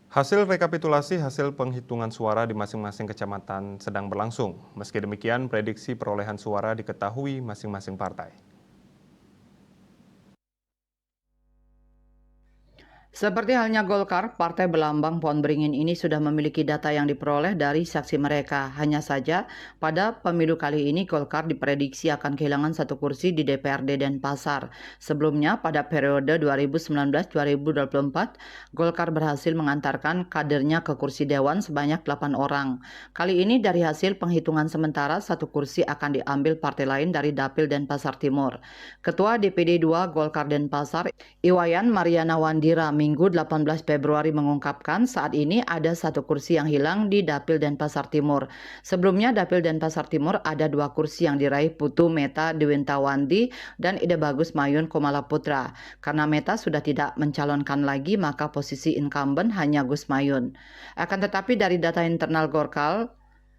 Hasil rekapitulasi hasil penghitungan suara di masing-masing kecamatan sedang berlangsung. Meski demikian, prediksi perolehan suara diketahui masing-masing partai. Seperti halnya Golkar, partai berlambang pohon beringin ini sudah memiliki data yang diperoleh dari saksi mereka. Hanya saja, pada pemilu kali ini Golkar diprediksi akan kehilangan satu kursi di DPRD Denpasar. Sebelumnya, pada periode 2019-2024, Golkar berhasil mengantarkan kadernya ke kursi dewan sebanyak 8 orang. Kali ini dari hasil penghitungan sementara, satu kursi akan diambil partai lain dari Dapil Denpasar Timur. Ketua DPD 2 Golkar Denpasar, Iwayan Mariana Wandira, Minggu 18 Februari mengungkapkan saat ini ada satu kursi yang hilang di Dapil Denpasar Timur. Sebelumnya Dapil Denpasar Timur ada 2 kursi yang diraih Putu Meta Dewintawandi dan Ide Bagus Mayun Komala Putra. Karena Meta sudah tidak mencalonkan lagi, maka posisi incumbent hanya Gus Mayun. Akan tetapi dari data internal Golkar,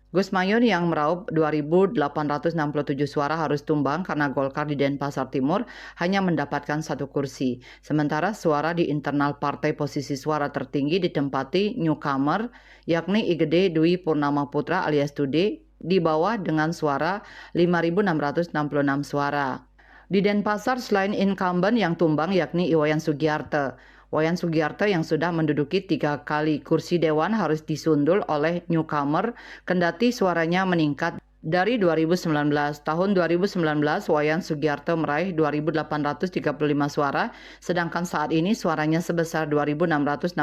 Gus Mayun yang meraup 2.867 suara harus tumbang karena Golkar di Denpasar Timur hanya mendapatkan satu kursi. Sementara suara di internal partai posisi suara tertinggi ditempati newcomer, yakni Igede Dwi Purnama Putra alias Dude, di bawah dengan suara 5.666 suara. Di Denpasar selain incumbent yang tumbang yakni Iwayan Sugiarto. Wayan Sugiarto yang sudah menduduki 3 kali kursi dewan harus disundul oleh newcomer kendati suaranya meningkat dari 2019. Tahun 2019, Wayan Sugiarto meraih 2.835 suara, sedangkan saat ini suaranya sebesar 2.665.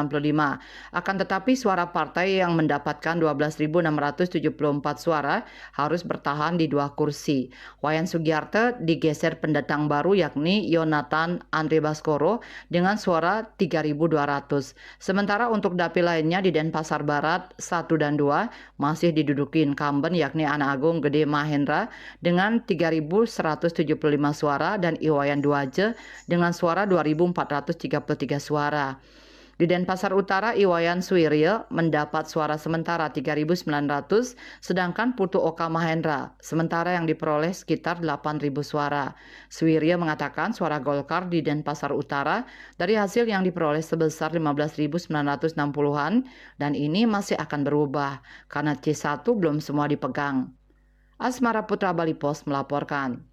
Akan tetapi suara partai yang mendapatkan 12.674 suara harus bertahan di 2 kursi. Wayan Sugiarto digeser pendatang baru yakni Yonatan Andre Baskoro dengan suara 3.200. Sementara untuk dapil lainnya di Denpasar Barat 1 dan 2 masih diduduki incumbent yakni Ana Agung Gede Mahendra dengan 3.175 suara dan Iwayan Duaje dengan suara 2.433 suara. Di Denpasar Utara, Iwayan Suwiryo mendapat suara sementara 3.900, sedangkan Putu Oka Mahendra sementara yang diperoleh sekitar 8.000 suara. Suwiryo mengatakan suara Golkar di Denpasar Utara dari hasil yang diperoleh sebesar 15.960-an dan ini masih akan berubah karena C1 belum semua dipegang. Asmara Putra Bali Pos melaporkan.